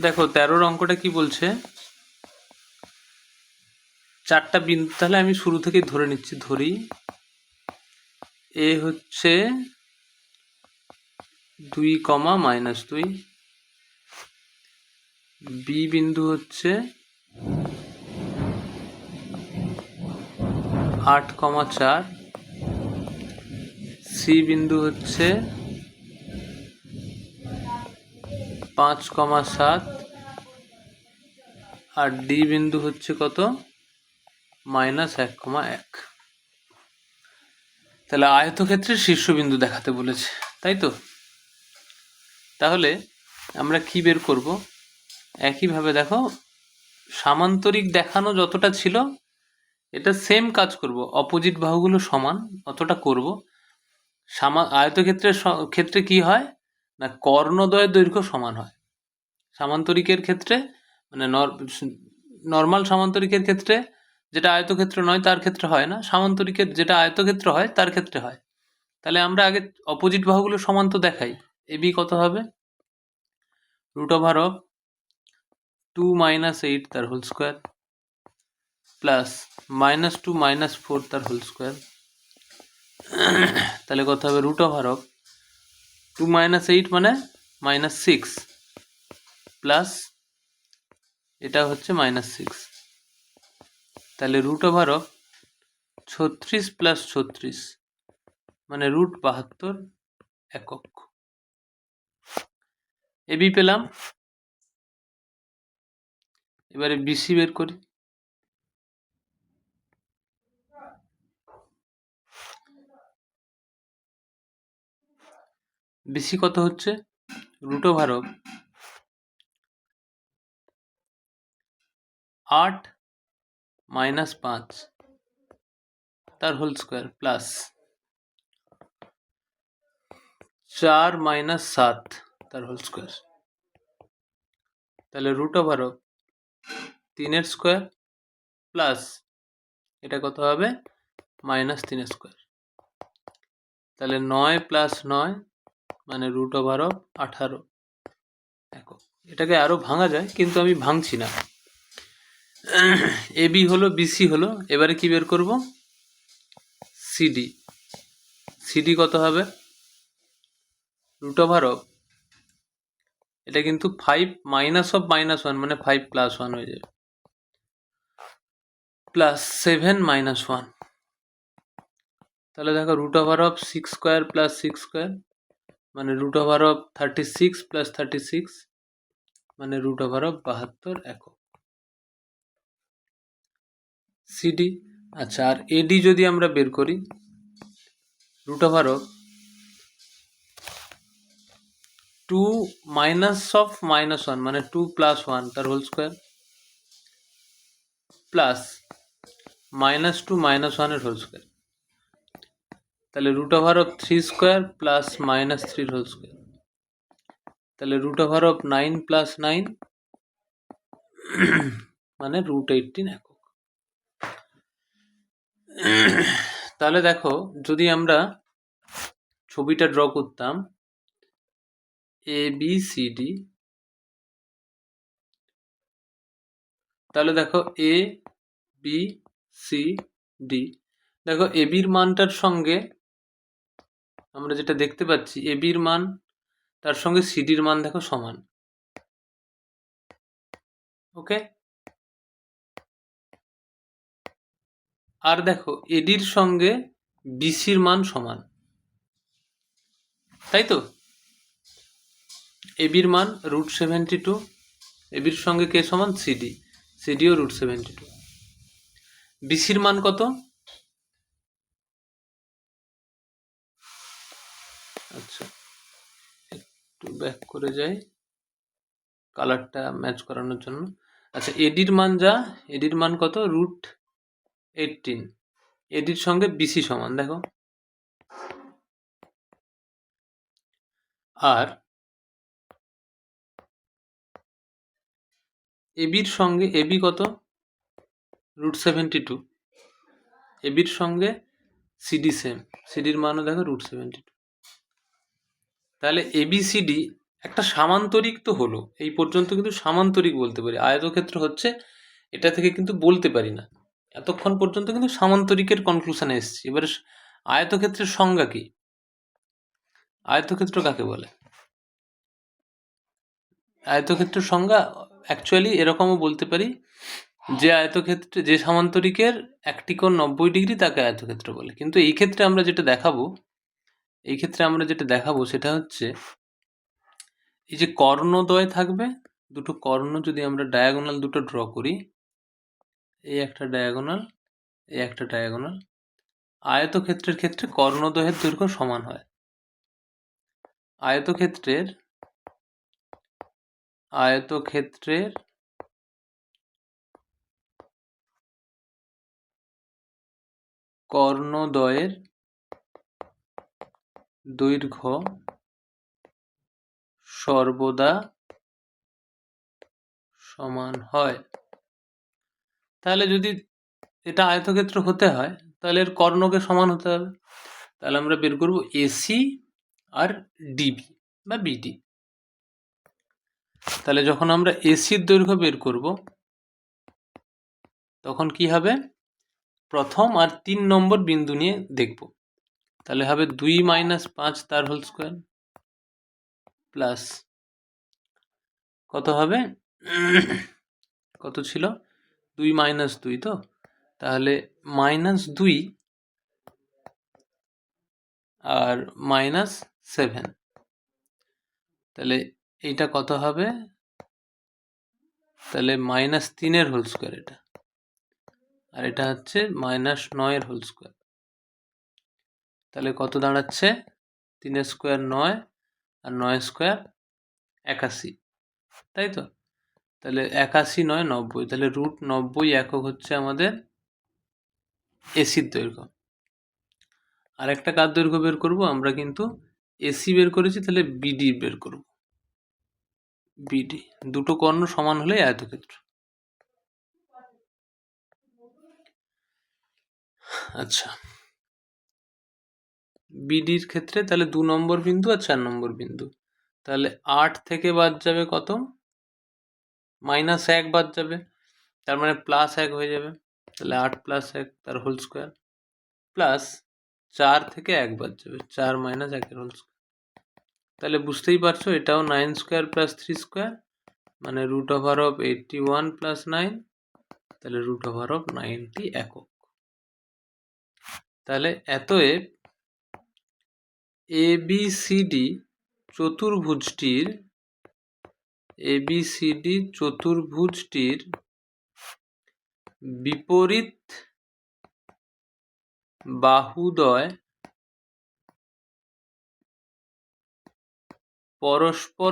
দেখো 13-র অঙ্কটা কি বলছে, চারটা বিন্দু, তাহলে আমি শুরু থেকে ধরে নিচ্ছি, ধরি এ হচ্ছে 2, -2, বি বিন্দু হচ্ছে 8, 4, সি বিন্দু হচ্ছে 5, 7, আর ডি বিন্দু হচ্ছে কত, -1, তাহলে আয়তক্ষেত্রের শীর্ষবিন্দু দেখাতে বলেছে, তাই তো? তাহলে আমরা কি বের করব? একইভাবে দেখো, সামান্তরিক দেখানো যতটা ছিল এটা সেম কাজ করব, অপোজিট বাহুগুলো সমান অতটা করব। আয়তক্ষেত্রের ক্ষেত্রে কি হয় না, কর্ণদ্বয়ের দৈর্ঘ্য সমান হয়। সামান্তরিকের ক্ষেত্রে মানে নর্মাল সামান্তরিকের ক্ষেত্রে যেটা আয়তক্ষেত্র নয় তার ক্ষেত্রে হয় না, সামান্তরিকের যেটা আয়তক্ষেত্র হয় তার ক্ষেত্রে হয়। তাহলে আমরা আগে অপোজিট বাহুগুলো সমান তো দেখাই। এবি কত হবে, √2 - 8 তার হোল স্কোয়ার প্লাস -2 - 4 তার হোল স্কোয়ার, তাহলে কত হবে, √2 - 8 মানে -6 প্লাস এটা হচ্ছে -6, তাহলে √36 + 36 মানে √72 একক। এবি পেলাম, এবারে বিসি বের করি। বিসি কত হচ্ছে, √8 - 5 তার হোল স্কোয়ার প্লাস 4 - 7 তার হোল স্কোয়ার, তাহলে √3 স্কোয়ার প্লাস এটা কত হবে, -3 স্কোয়ার, তাহলে 9 + 9 মানে √18 একক। এটাকে আরো ভাঙা যায় কিন্তু আমি ভাঙছি না। এবি হলো, বিসি হলো, এবারে কি বের করব, সিডি। সিডি কত হবে, √, এটা কিন্তু 5 -1 মানে 5 + 1 হয়ে যাবে, প্লাস 7 - 1, তাহলে দেখো √6² + 6² মানে √36 + 36 মানে √72 একক সিডি। আচ্ছা, আর এডি যদি আমরা বের করি, √2 -1 মানে 2 + 1 তার হোল স্কোয়ার প্লাস -2 - 1 এর হোল স্কোয়ার, তাহলে √3² প্লাস -3 হোল স্কোয়ার, তাহলে √9 + 9 মানে √18 একক। তাহলে দেখো, যদি আমরা ছবিটা ড্র করতাম এ বি সি ডি, তাহলে দেখো এ বি সি ডি, দেখো এ বির মানটার সঙ্গে আমরা যেটা দেখতে পাচ্ছি, এ বির মান তার সঙ্গে সিডির মান দেখো সমান, ওকে। আর দেখো এডির সঙ্গে বিসির মান সমান, তাই তো? এবির মান √72, এবির সঙ্গে কে সমান, সিডি, সিডিও √72। বিসির মান কত, আচ্ছা একটু ব্যাক করে যাই কালারটা ম্যাচ করানোর জন্য। আচ্ছা, এডির মান যা, এডির মান কত, √18, এডির সঙ্গে বিসি সমান দেখো, আর এবির সঙ্গে এবি কত, √72, এবির সঙ্গে সিডি সেম, সিডির মানও দেখো √72, তাহলে এবিসিডি একটা সামান্তরিক তো হলো, এই পর্যন্ত কিন্তু সামান্তরিক বলতে পারি। আয়তক্ষেত্র হচ্ছে এটা থেকে কিন্তু বলতে পারি না, এতক্ষণ পর্যন্ত কিন্তু সামান্তরিকের কনক্লুশনে এসেছি। এবারে আয়তক্ষেত্রের সংজ্ঞা কি? আয়তক্ষেত্র কাকে বলে? আয়তক্ষেত্রের সংজ্ঞা অ্যাকচুয়ালি এরকমও বলতে পারি, যে আয়তক্ষেত্রে যে সামান্তরিকের একটি কোণ 90 ডিগ্রি তাকে আয়তক্ষেত্র বলে। কিন্তু এই ক্ষেত্রে আমরা যেটা দেখাবো সেটা হচ্ছে এই যে কর্ণদ্বয় থাকবে, দুটো কর্ণ যদি আমরা ডায়াগোনাল দুটো ড্র করি, এই একটা ডায়াগোনাল, এই একটা ডায়াগোনাল, আয়তক্ষেত্রের ক্ষেত্রে কর্ণদ্বয়ের দৈর্ঘ্য সমান হয়। আয়তক্ষেত্রের কর্ণদ্বয়ের দৈর্ঘ্য সর্বদা সমান হয়। তাহলে যদি এটা আয়তক্ষেত্র হতে হয় তাহলে এর কর্ণকে সমান হতে হবে। তাহলে আমরা বের করব এসি আর ডিবি বা বিডি। তাহলে যখন আমরা এসির দৈর্ঘ্য বের করব তখন কি হবে, প্রথম আর 3 নম্বর বিন্দু নিয়ে দেখব। তাহলে হবে 2 - 5 তার হোল স্কোয়ার প্লাস কত হবে, কত ছিল 2 - 2, তো তাহলে -2 আর -7, তাহলে এইটা কত হবে, তাহলে -3 এর হোল স্কোয়ার এটা, আর এটা হচ্ছে -9 এর হোল স্কোয়ার। তাহলে কত দাঁড়াচ্ছে, 3 স্কোয়ার 9 আর 9 স্কোয়ার 81, তাই তো? তাহলে 81 9 90, তাহলে √90 একক হচ্ছে আমাদের এসির দৈর্ঘ্য। আর একটা কার দৈর্ঘ্য বের করব আমরা, কিন্তু এসি বের করেছি, তাহলে বিডি বের করব। বিডি, দুটো কর্ণ সমান হলেই আয়তক্ষেত্র। আচ্ছা, বিডির ক্ষেত্রে তাহলে 2 নম্বর বিন্দু আর 4 নম্বর বিন্দু, তাহলে 8 থেকে বাদ যাবে কত, -1 বাদ যাবে, তার মানে +1 হয়ে যাবে। তাহলে 8 + 1 তার হোল স্কোয়ার, প্লাস 4 থেকে 1 বাদ যাবে, 4 - 1 এর হোল স্কোয়ার। তাহলে বুঝতেই পারছো এটাও 9 স্কোয়ার প্লাস 3 স্কোয়ার, মানে √81 + 9, তাহলে √90 একক। তাহলে অতএব এবিসিডি চতুর্ভুজটির বিপরীত বাহুদ্বয় পরস্পর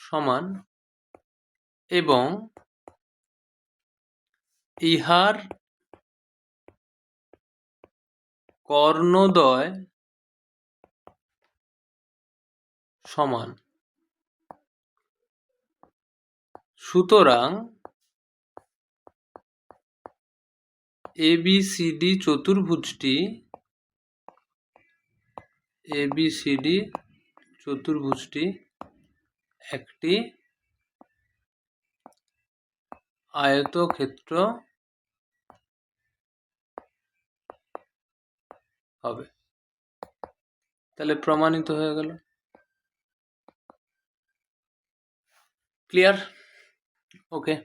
সমান এবং ইহার কর্ণদ্বয় সমান। সুতরাং এবিসিডি চতুর্ভুজটি একটি আয়তক্ষেত্র হবে। তাহলে প্রমাণিত হয়ে গেল। ক্লিয়ার? ওকে।